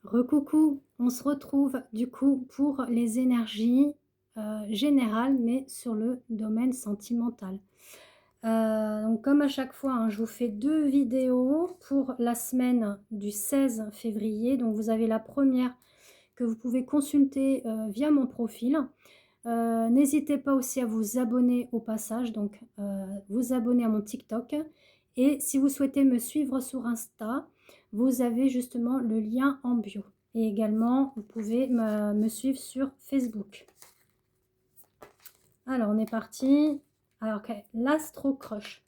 Recoucou, on se retrouve du coup pour les énergies générales, mais sur le domaine sentimental. Donc comme à chaque fois, hein, je vous fais 2 vidéos pour la semaine du 16 février. Donc vous avez la première que vous pouvez consulter via mon profil. N'hésitez pas aussi à vous abonner au passage, donc vous abonner à mon TikTok. Et si vous souhaitez me suivre sur Insta, vous avez justement le lien en bio. Et également, vous pouvez me suivre sur Facebook. Alors, on est parti. Alors, ok, l'Astro Crush.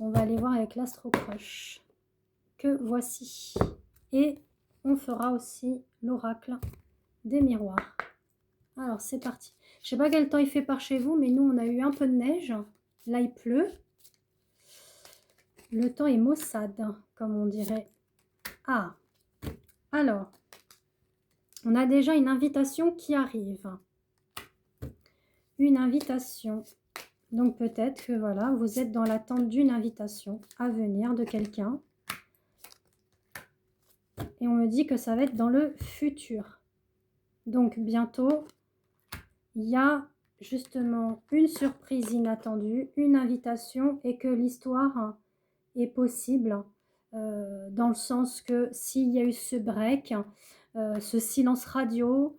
On va aller voir avec l'Astro Crush. Que voici. Et on fera aussi l'oracle des miroirs. Alors, c'est parti. Je sais pas quel temps il fait par chez vous, mais nous, on a eu un peu de neige. Là, il pleut. Le temps est maussade, comme on dirait. Ah, alors, on a déjà une invitation qui arrive. Une invitation. Donc, peut-être que, voilà, vous êtes dans l'attente d'une invitation à venir de quelqu'un. Et on me dit que ça va être dans le futur. Donc, bientôt, il y a justement une surprise inattendue, une invitation et que l'histoire est possible dans le sens que s'il y a eu ce break, ce silence radio,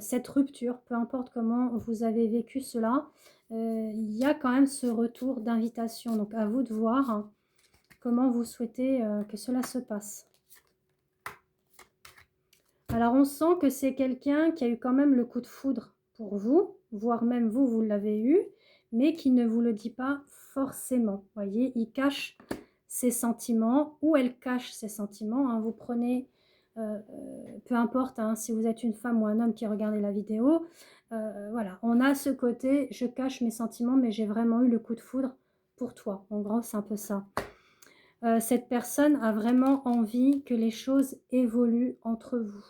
cette rupture, peu importe comment vous avez vécu cela, il y a quand même ce retour d'invitation. Donc à vous de voir comment vous souhaitez que cela se passe. Alors on sent que c'est quelqu'un qui a eu quand même le coup de foudre pour vous, voire même vous, vous l'avez eu, mais qui ne vous le dit pas forcément. Vous voyez, il cache ses sentiments ou elle cache ses sentiments. Hein. Vous prenez, peu importe hein, si vous êtes une femme ou un homme qui regardez la vidéo, voilà, on a ce côté, je cache mes sentiments, mais j'ai vraiment eu le coup de foudre pour toi. En gros, c'est un peu ça. Cette personne a vraiment envie que les choses évoluent entre vous.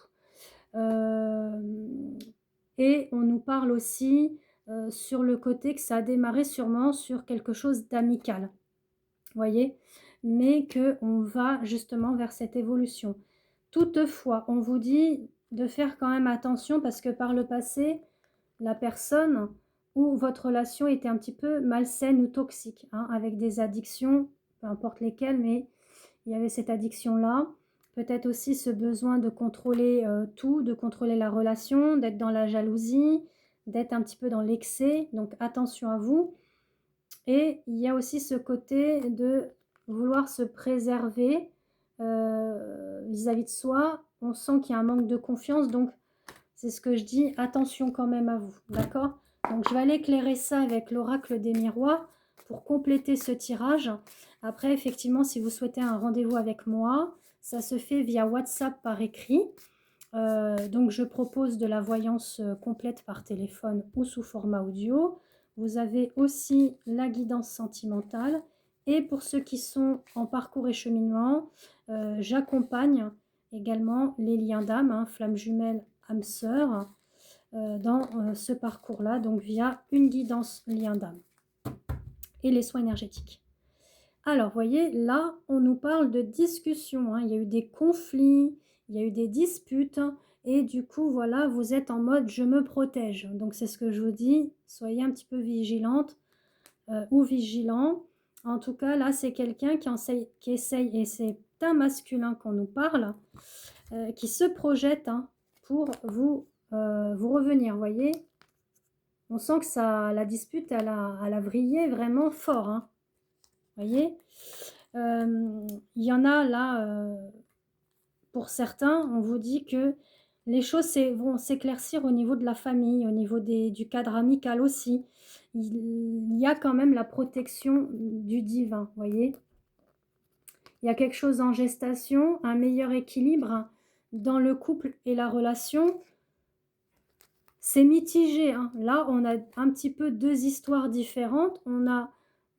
Et on nous parle aussi sur le côté que ça a démarré sûrement sur quelque chose d'amical, voyez, mais qu'on va justement vers cette évolution. Toutefois, on vous dit de faire quand même attention parce que par le passé, la personne ou votre relation était un petit peu malsaine ou toxique, hein, avec des addictions, peu importe lesquelles, mais il y avait cette addiction-là. Peut-être aussi ce besoin de contrôler tout, de contrôler la relation, d'être dans la jalousie, d'être un petit peu dans l'excès. Donc attention à vous. Et il y a aussi ce côté de vouloir se préserver vis-à-vis de soi. On sent qu'il y a un manque de confiance. Donc c'est ce que je dis, attention quand même à vous. D'accord? Donc je vais aller éclairer ça avec l'oracle des miroirs pour compléter ce tirage. Après, effectivement, si vous souhaitez un rendez-vous avec moi, ça se fait via WhatsApp par écrit. Donc je propose de la voyance complète par téléphone ou sous format audio. Vous avez aussi la guidance sentimentale. Et pour ceux qui sont en parcours et cheminement, j'accompagne également les liens d'âme, hein, flamme jumelle, âme sœur, dans ce parcours-là, donc via une guidance lien d'âme et les soins énergétiques. Alors, vous voyez, là, on nous parle de discussion. Hein. Il y a eu des conflits, il y a eu des disputes. Et du coup, voilà, vous êtes en mode « je me protège ». Donc, c'est ce que je vous dis. Soyez un petit peu vigilante ou vigilant. En tout cas, là, c'est quelqu'un qui essaye, et c'est un masculin qu'on nous parle, qui se projette hein, pour vous revenir. Vous voyez, on sent que ça, la dispute, elle a vrillé vraiment fort. Hein. Voyez, il y en a là, pour certains, on vous dit que les choses vont s'éclaircir au niveau de la famille, au niveau du cadre amical aussi. Il y a quand même la protection du divin, voyez. Il y a quelque chose en gestation, un meilleur équilibre dans le couple et la relation. C'est mitigé, hein. Là, on a un petit peu deux histoires différentes. On a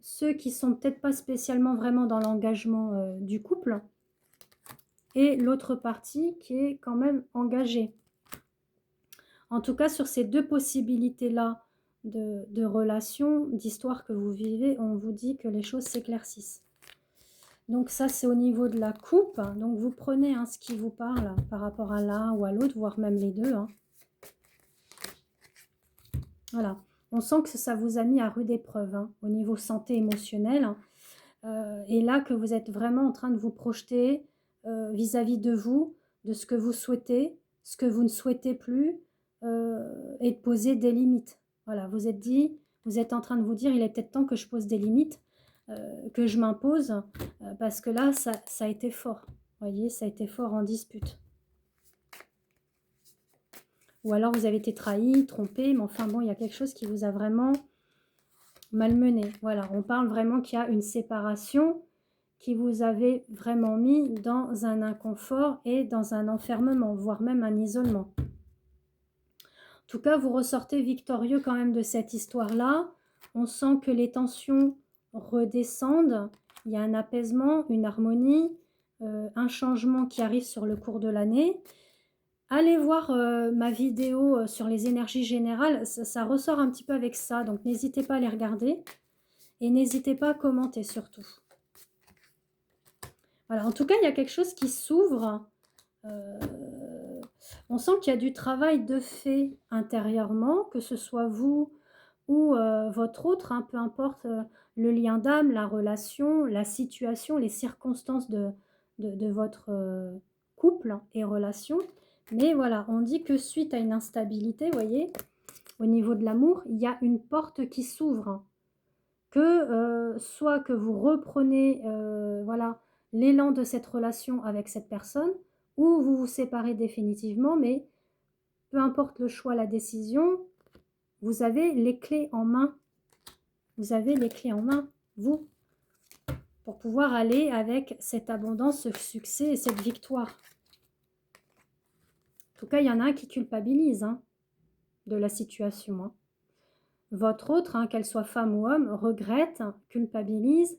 ceux qui sont peut-être pas spécialement vraiment dans l'engagement du couple et l'autre partie qui est quand même engagée. En tout cas, sur ces deux possibilités-là de relations, d'histoires que vous vivez, on vous dit que les choses s'éclaircissent. Donc ça, c'est au niveau de la coupe. Donc vous prenez ce qui vous parle par rapport à l'un ou à l'autre, voire même les deux. Voilà. On sent que ça vous a mis à rude épreuve au niveau santé émotionnelle. Et là, que vous êtes vraiment en train de vous projeter vis-à-vis de vous, de ce que vous souhaitez, ce que vous ne souhaitez plus, et de poser des limites. Voilà, vous êtes en train de vous dire, il est peut-être temps que je pose des limites, que je m'impose, parce que là, ça a été fort. Vous voyez, ça a été fort en dispute. Ou alors vous avez été trahi, trompé, mais enfin bon, il y a quelque chose qui vous a vraiment malmené. Voilà, on parle vraiment qu'il y a une séparation qui vous avait vraiment mis dans un inconfort et dans un enfermement, voire même un isolement. En tout cas, vous ressortez victorieux quand même de cette histoire-là. On sent que les tensions redescendent. Il y a un apaisement, une harmonie, un changement qui arrive sur le cours de l'année. Allez voir ma vidéo sur les énergies générales, ça ressort un petit peu avec ça, donc n'hésitez pas à les regarder et n'hésitez pas à commenter surtout. Voilà, en tout cas, il y a quelque chose qui s'ouvre. On sent qu'il y a du travail de fait intérieurement, que ce soit vous ou votre autre, peu importe le lien d'âme, la relation, la situation, les circonstances de votre couple et relation. Mais voilà, on dit que suite à une instabilité, vous voyez, au niveau de l'amour, il y a une porte qui s'ouvre. Que soit que vous reprenez voilà, l'élan de cette relation avec cette personne, ou vous vous séparez définitivement, mais peu importe le choix, la décision, vous avez les clés en main. Vous avez les clés en main, vous, pour pouvoir aller avec cette abondance, ce succès et cette victoire. En tout cas, il y en a un qui culpabilise de la situation. Votre autre, qu'elle soit femme ou homme, regrette, culpabilise.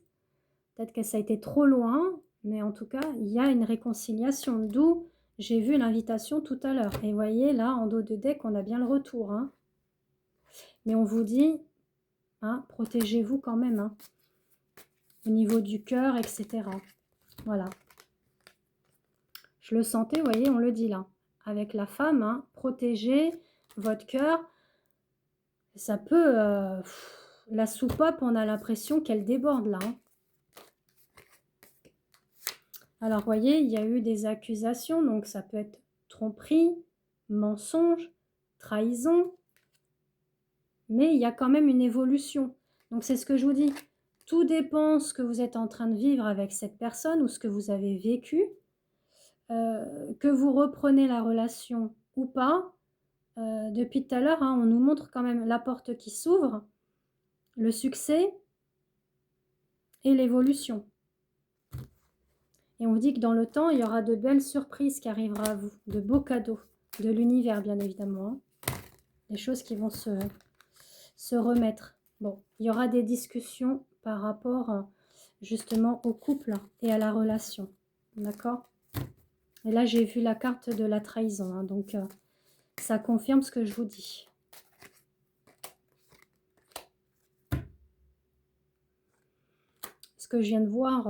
Peut-être que ça a été trop loin, mais en tout cas, il y a une réconciliation. D'où j'ai vu l'invitation tout à l'heure. Et vous voyez, là, en dos de deck, on a bien le retour. Mais on vous dit, protégez-vous quand même. Au niveau du cœur, etc. Voilà. Je le sentais, vous voyez, on le dit là. Avec la femme, protégez votre cœur. Ça peut... la soupape, on a l'impression qu'elle déborde là. Alors, vous voyez, il y a eu des accusations, donc ça peut être tromperie, mensonge, trahison. Mais il y a quand même une évolution. Donc, c'est ce que je vous dis. Tout dépend ce que vous êtes en train de vivre avec cette personne ou ce que vous avez vécu. Que vous reprenez la relation ou pas, depuis tout à l'heure, on nous montre quand même la porte qui s'ouvre, le succès et l'évolution. Et on vous dit que dans le temps, il y aura de belles surprises qui arriveront à vous, de beaux cadeaux, de l'univers bien évidemment, des choses qui vont se remettre. Bon, il y aura des discussions par rapport justement au couple et à la relation, d'accord? Et là, j'ai vu la carte de la trahison, donc ça confirme ce que je vous dis. Ce que je viens de voir,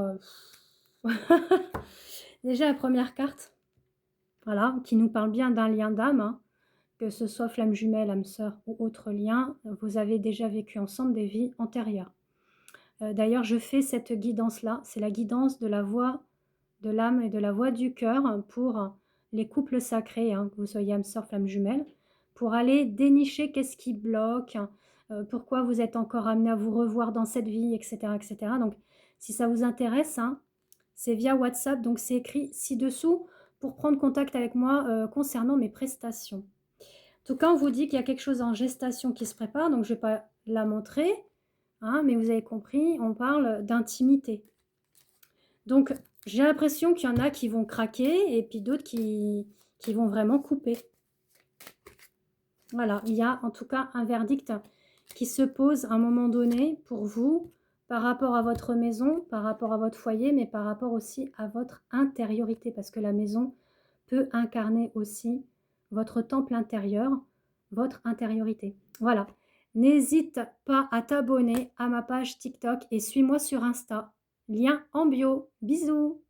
déjà la première carte, voilà, qui nous parle bien d'un lien d'âme, que ce soit flamme jumelle, âme sœur ou autre lien, vous avez déjà vécu ensemble des vies antérieures. D'ailleurs, je fais cette guidance-là, c'est la guidance de la voix de l'âme et de la voix du cœur pour les couples sacrés, que vous soyez âme sœur, flamme jumelle, pour aller dénicher qu'est-ce qui bloque, pourquoi vous êtes encore amené à vous revoir dans cette vie, etc. etc. Donc, si ça vous intéresse, c'est via WhatsApp, donc c'est écrit ci-dessous pour prendre contact avec moi concernant mes prestations. En tout cas, on vous dit qu'il y a quelque chose en gestation qui se prépare, donc je ne vais pas la montrer, mais vous avez compris, on parle d'intimité. Donc, j'ai l'impression qu'il y en a qui vont craquer et puis d'autres qui vont vraiment couper. Voilà, il y a en tout cas un verdict qui se pose à un moment donné pour vous par rapport à votre maison, par rapport à votre foyer, mais par rapport aussi à votre intériorité, parce que la maison peut incarner aussi votre temple intérieur, votre intériorité. Voilà, n'hésite pas à t'abonner à ma page TikTok et suis-moi sur Insta. lien en bio. Bisous.